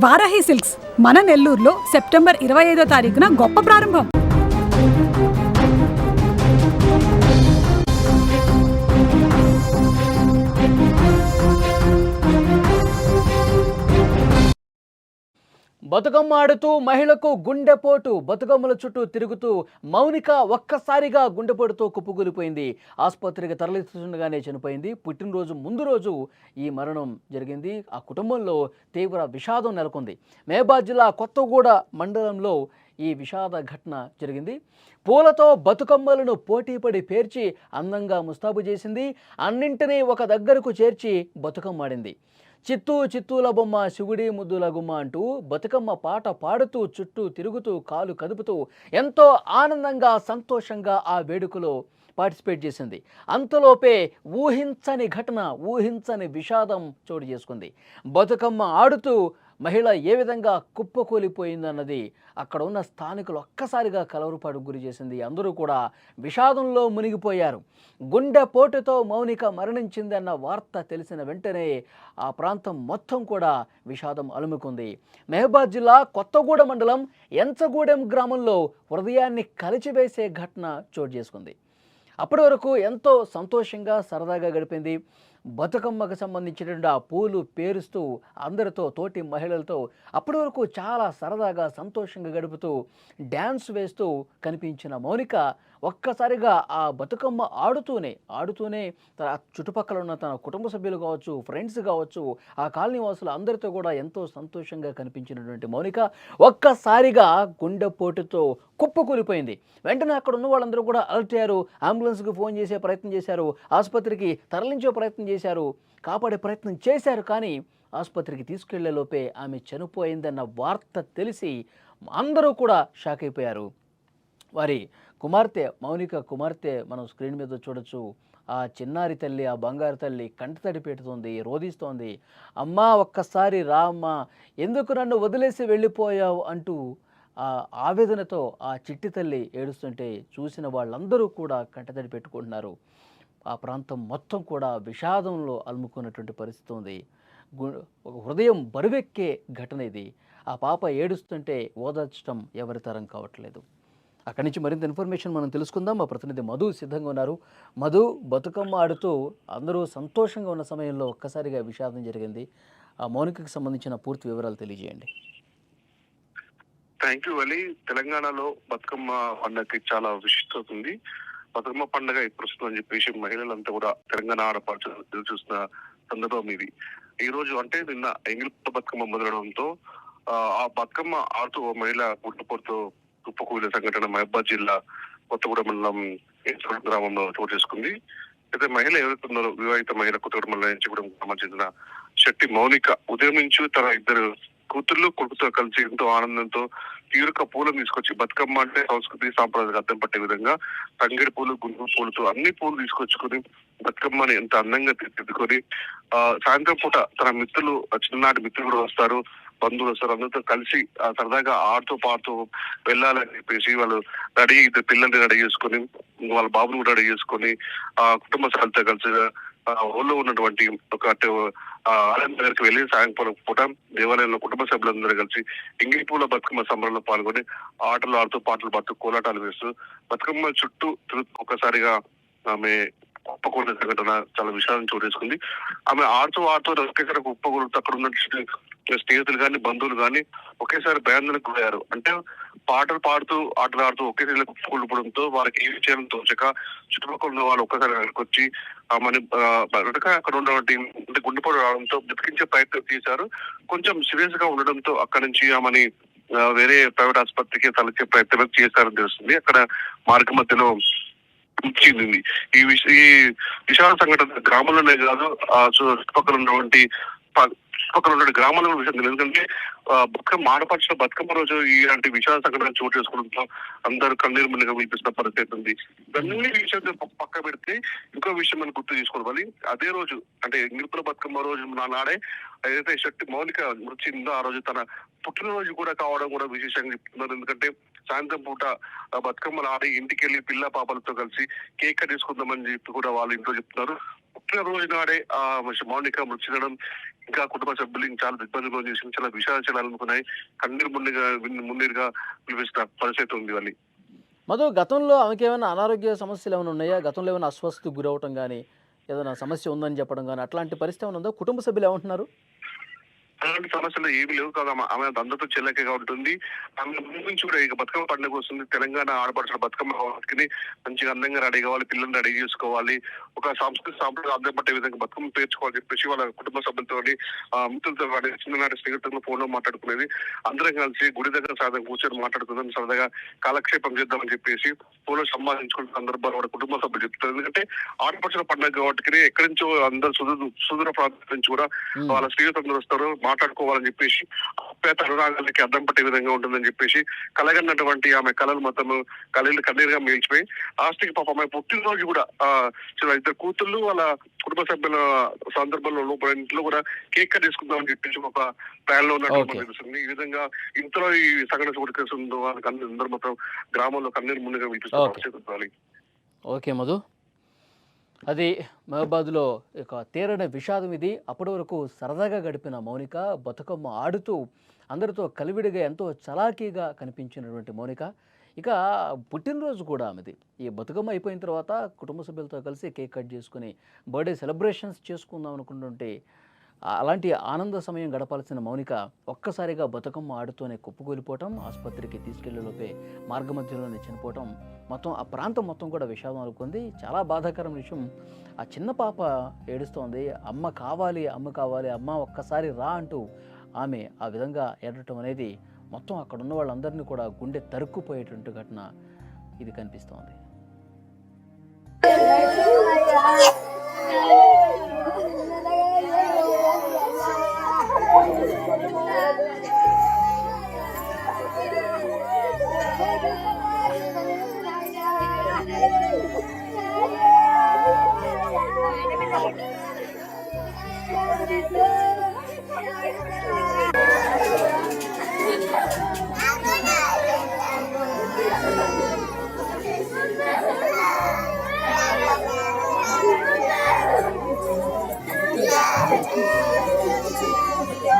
Varahi silks మన నెల్లూరులో September 25వ తారీఖున గొప్ప ప్రారంభం. బతుకమ్మ ఆడుతూ మహిళకు గుండెపోటు. బతుకమ్మల చుట్టూ తిరుగుతూ మౌనిక ఒక్కసారిగా గుండెపోటుతో కుప్పకూలిపోయింది. ఆసుపత్రికి తరలిస్తుండగానే చనిపోయింది. పుట్టినరోజు ముందు రోజు ఈ మరణం జరిగింది. ఆ కుటుంబంలో తీవ్ర విషాదం నెలకొంది. మహబూబాబాద్ జిల్లా కొత్తగూడ మండలంలో ఈ విషాద ఘటన జరిగింది. పూలతో బతుకమ్మలను పోటీపడి పేర్చి అందంగా ముస్తాబు చేసింది. అన్నింటినీ ఒక దగ్గరకు చేర్చి బతుకమ్మ ఆడింది. చిత్తూ చిత్తూల బొమ్మ శివుడి ముద్దుల గుమ్మ అంటూ బతుకమ్మ పాట పాడుతూ చుట్టూ తిరుగుతూ కాలు కదుపుతూ ఎంతో ఆనందంగా సంతోషంగా ఆ వేడుకలో పార్టిసిపేట్ చేసింది. అంతలోపే ఊహించని ఘటన, ఊహించని విషాదం చోటు చేసుకుంది. బతుకమ్మ ఆడుతూ మహిళ ఏ విధంగా కుప్పకూలిపోయిందన్నది అక్కడ ఉన్న స్థానికులు ఒక్కసారిగా కలవరపాటుకు గురి చేసింది. అందరూ కూడా విషాదంలో మునిగిపోయారు. గుండెపోటుతో మౌనిక మరణించిందన్న వార్త తెలిసిన వెంటనే ఆ ప్రాంతం మొత్తం కూడా విషాదం అలుముకుంది. మహబూబాబాద్ జిల్లా కొత్తగూడ మండలం ఎంచగూడెం గ్రామంలో హృదయాన్ని కలిచివేసే ఘటన చోటు చేసుకుంది. అప్పటి వరకు ఎంతో సంతోషంగా సరదాగా గడిపింది. బతుకమ్మకు సంబంధించినటువంటి ఆ పూలు పేరుస్తూ అందరితో, తోటి మహిళలతో అప్పటి వరకు చాలా సరదాగా సంతోషంగా గడుపుతూ డ్యాన్స్ వేస్తూ కనిపించిన మౌనిక ఒక్కసారిగా ఆ బతుకమ్మ ఆడుతూనే తన చుట్టుపక్కల ఉన్న తన కుటుంబ సభ్యులు కావచ్చు, ఫ్రెండ్స్ కావచ్చు, ఆ కాలనీ వాసులు అందరితో కూడా ఎంతో సంతోషంగా కనిపించినటువంటి మౌనిక ఒక్కసారిగా గుండెపోటుతో కుప్పకూలిపోయింది. వెంటనే అక్కడ ఉన్న వాళ్ళందరూ కూడా అలర్ట్ అయ్యారు. అంబులెన్స్కి ఫోన్ చేసే ప్రయత్నం చేశారు, ఆసుపత్రికి తరలించే ప్రయత్నం చేశారు, కాపాడే ప్రయత్నం చేశారు. కానీ ఆసుపత్రికి తీసుకెళ్లే లోపే ఆమె చనిపోయిందన్న వార్త తెలిసి అందరూ కూడా షాక్ అయిపోయారు. వారి కుమార్తె మౌనిక కుమార్తె మనం స్క్రీన్ మీద చూడొచ్చు. ఆ చిన్నారి తల్లి, ఆ బంగారు తల్లి కంటతడి పెడుతోంది, రోధిస్తోంది. అమ్మా ఒక్కసారి రా అమ్మా, ఎందుకు నన్ను వదిలేసి వెళ్ళిపోయావు అంటూ ఆ ఆవేదనతో ఆ చిట్టి తల్లి ఏడుస్తుంటే చూసిన వాళ్ళందరూ కూడా కంటతడి పెట్టుకుంటున్నారు. ఆ ప్రాంతం మొత్తం కూడా విషాదంలో అలుముకున్నటువంటి పరిస్థితి ఉంది. ఒక హృదయం బరువెక్కే ఘటన ఇది. ఆ పాప ఏడుస్తుంటే ఓదార్చడం ఎవరి తరం కావట్లేదు. అక్కడి నుంచి మరింత ఇన్ఫర్మేషన్ మనం తెలుసుకుందాం. మా ప్రతినిధి మధు సిద్ధంగా ఉన్నారు. మధు, బతుకమ్మ ఆడుతూ అందరూ సంతోషంగా ఉన్న సమయంలో ఒక్కసారిగా విషాదం జరిగింది. ఆ మౌనికకు సంబంధించిన పూర్తి వివరాలు తెలియజేయండి. Thank you Ali. తెలంగాణలో బతుకమ్మ పండుగకి చాలా విశిష్టత ఉంది. బతుకమ్మ పండుగ ఇప్పుడు వస్తుందని చెప్పేసి మహిళలంతా కూడా తెలంగాణ ఆడపడుచు ఎదురు చూస్తున్న సందర్భం ఇది. ఈ రోజు అంటే నిన్న ఎంగిలిపూల బతుకమ్మ మొదలవడంతో ఆ బతుకమ్మ ఆడుతూ మహిళ గుండెపోటుతో కుప్పకూలిన సంఘటన మహబూబాబాద్ జిల్లా కొత్తగూడ మండలం గ్రామంలో చోటు చేసుకుంది. అయితే మహిళ ఎవరైతే ఉన్నారో వివాహిత మహిళ కొత్తగూడ మండలం నుంచి కూడా సంబంధించిన శెట్టి మౌనిక ఉదయం నుంచి తన ఇద్దరు కూతుర్లు కొడుకుతో కలిసి ఎంతో ఆనందంతో తీరుక పూలను తీసుకొచ్చి, బతుకమ్మ అంటే సంస్కృతి సాంప్రదాయాలకు అర్థం పట్టే విధంగా తంగేడు పూలు, గుంటూరు పూలతో అన్ని పూలు తీసుకొచ్చుకొని బతుకమ్మని ఎంత అందంగా తీర్చిదిద్దుకొని సాయంత్రం పూట తన మిత్రులు, చిన్ననాటి మిత్రులు కూడా వస్తారు, బంధువులు వస్తారు, అందరితో కలిసి సరదాగా ఆడుతూ పాడుతూ వెళ్ళాలని చెప్పేసి వాళ్ళు రెడీ, ఇద్దరు పిల్లల్ని రెడీ చేసుకొని వాళ్ళ బాబుని కూడా రెడీ చేసుకొని ఆ కుటుంబ సభ్యులతో కలిసి ఊళ్ళో ఉన్నటువంటి ఒక ఆలయం దగ్గరికి వెళ్ళి సాయంకాలం పూట దేవాలయంలో కుటుంబ సభ్యులందరూ కలిసి ఎంగిలిపూల బతుకమ్మ సంబరంలో పాల్గొని ఆటలు ఆడుతూ, పాటలు పాడుతూ, కోలాటాలు వేస్తూ బతుకమ్మ చుట్టూ ఒక్కసారిగా ఆమె కుప్పకూలిన సంఘటన చాలా విషయాలను చోటేసుకుంది. ఆమె ఆడుతూ ఒకేసారి కుప్పకూలుతూ అక్కడ ఉన్న స్నేహితులు కానీ, బంధువులు కానీ ఒకేసారి భయాందోళనకు గురయ్యారు. అంటే పాటలు పాడుతూ, ఆటలు ఆడుతూ ఒకేసారి కుప్పకూలిపోవడంతో వారికి ఏమి చేయాలని తోచక చుట్టుపక్కల ఉన్న వాళ్ళు ఒక్కసారి అక్కడికి వచ్చి మన అక్కడ ఉన్నటువంటి గుండెపోటు రావడంతో బ్రతికించే ప్రయత్నం చేశారు. కొంచెం సీరియస్ గా ఉండడంతో అక్కడి నుంచి ఆమెని వేరే ప్రైవేట్ ఆసుపత్రికి తరలించే ప్రయత్నం చేశారని తెలుస్తుంది. అక్కడ మార్గ మధ్యలో చెందింది. ఈ విషాద సంఘటన గ్రామంలోనే కాదు, చుట్టుపక్కల ఉన్నటువంటి గ్రామాల్లో విషయం తెలియదు. ఎందుకంటే బతుకమ్మ ఆడపడుచుల బతుకమ్మ రోజు ఇలాంటి విషాద సంఘటన చోటు చేసుకోవడంతో అందరూ కన్నీరు మునిగా వినిపిస్తున్న పరిస్థితి ఉంది. ఇవన్నీ విషయం పక్క పెడితే ఇంకో విషయం మనం గుర్తు చేసుకోవాలి. అదే రోజు అంటే ఎంగిలిపూల బతుకమ్మ రోజు నాడే ఏదైతే శెట్టి మౌనిక మృతి చెందిందో ఆ రోజు తన పుట్టినరోజు కూడా కావడం కూడా విశేషంగా చెప్తున్నారు. ఎందుకంటే సాయంత్రం పూట బతుకమ్మలు ఆడి ఇంటికి వెళ్ళి పిల్ల పాపలతో కలిసి కేక్ తీసుకుందామని చెప్పి కూడా వాళ్ళ ఇంట్లో చెప్తున్నారు. పుట్టినరోజు నాడే మౌనిక మృతి చెందడం ఇంకా కుటుంబ సభ్యులు ఇంకా చాలా ఇబ్బందులు చేసి చాలా విషయాలు అనుకున్నాయి. కన్నీరు మున్నీరుగా పిలిపిస్తున్న పరిస్థితి ఉంది వాళ్ళని. మధు, గతంలో ఆమెకి ఏమైనా అనారోగ్య సమస్యలు ఏమైనా ఉన్నాయా? గతంలో ఏమైనా అస్వస్థకు గురవటం కానీ, ఏదైనా సమస్య ఉందని చెప్పడం కానీ అట్లాంటి పరిస్థితి ఏమైనా ఉందా? కుటుంబ సభ్యులు ఏమంటున్నారు? అలాంటి సమస్యలు ఏమీ లేవు కదా. ఆమె అందరితో చెల్లకగా ఉంటుంది. ఆమె ముందు నుంచి కూడా ఇక బతుకమ్మ పండుగ వస్తుంది. తెలంగాణ ఆడపడుచుల బతుకమ్మ వాటికి మంచిగా అందంగా రెడీ కావాలి, పిల్లల్ని రెడీ చేసుకోవాలి, ఒక సాంస్కృతిక సాంప్రదాయం అర్థం పట్టే విధంగా బతుకమ్మ పేర్చుకోవాలని చెప్పేసి వాళ్ళ కుటుంబ సభ్యులతో మిత్రులతో చిన్ననాటి స్నేహితులతో ఫోన్ లో మాట్లాడుకునేది. అందరం కలిసి గుడి దగ్గర సాధన కూర్చొని మాట్లాడుకుందాం, సరదాగా కాలక్షేపం చేద్దామని చెప్పేసి ఫోన్ లో సంభాషించుకున్న సందర్భాలు వాళ్ళ కుటుంబ సభ్యులు చెప్తారు. ఎందుకంటే ఆడపడుచుల పండుగ కాబట్టి ఎక్కడి నుంచో అందరు సుదూర ప్రాంతం నుంచి కూడా వాళ్ళ స్నేహితులు వస్తారు, మాట్లాడుకోవాలని చెప్పేసి ఆప్యాయత అనురాగాలకి అర్థం పట్టే విధంగా ఉంటుందని చెప్పేసి కలగన్నటువంటి ఆమె కళలు మొత్తం కన్నీరుగా మిగిల్చిపోయి ఆస్తికి పాప ఆమె పుట్టినరోజు కూడా ఇద్దరు కూతుళ్ళు వాళ్ళ కుటుంబ సభ్యుల సందర్భంలో ఇంట్లో కూడా కేక్ కట్ చేసుకుందామని చెప్పేసి ఒక ప్లాన్ లో ఉన్నట్టు తెలుస్తుంది. ఈ విధంగా ఇంట్లో ఈ సంఘటన చోటుకేస్తుందో వాళ్ళకి అందరూ మొత్తం గ్రామంలో కన్నీరు ముందుగా వినిపిస్తుంది. ఓకే మధు, అది మహబాద్లో ఇక తీరని విషాదం ఇది. అప్పటి వరకు సరదాగా గడిపిన మౌనిక బతుకమ్మ ఆడుతూ అందరితో కలివిడిగా ఎంతో చలాకీగా కనిపించినటువంటి మౌనిక ఇక పుట్టినరోజు కూడా ఆమెది. ఈ బతుకమ్మ అయిపోయిన తర్వాత కుటుంబ సభ్యులతో కలిసి కేక్ కట్ చేసుకుని బర్త్డే సెలబ్రేషన్స్ చేసుకుందాం అనుకుంటుంటే అలాంటి ఆనంద సమయం గడపాల్సిన మౌనిక ఒక్కసారిగా బతుకమ్మ ఆడుతూనే కుప్పకూలిపోవటం, ఆసుపత్రికి తీసుకెళ్లేలోపే మార్గమధ్యలోనే చనిపోవటం, మొత్తం ఆ ప్రాంతం మొత్తం కూడా విషాదం అనుకుంది. చాలా బాధాకరం విషయం. ఆ చిన్న పాప ఏడుస్తోంది, అమ్మ కావాలి, అమ్మ కావాలి, అమ్మ ఒక్కసారి రా అంటూ ఆమె ఆ విధంగా ఏడటం అనేది మొత్తం అక్కడ ఉన్న వాళ్ళందరినీ కూడా గుండె తరుక్కుపోయేటువంటి ఘటన ఇది కనిపిస్తోంది.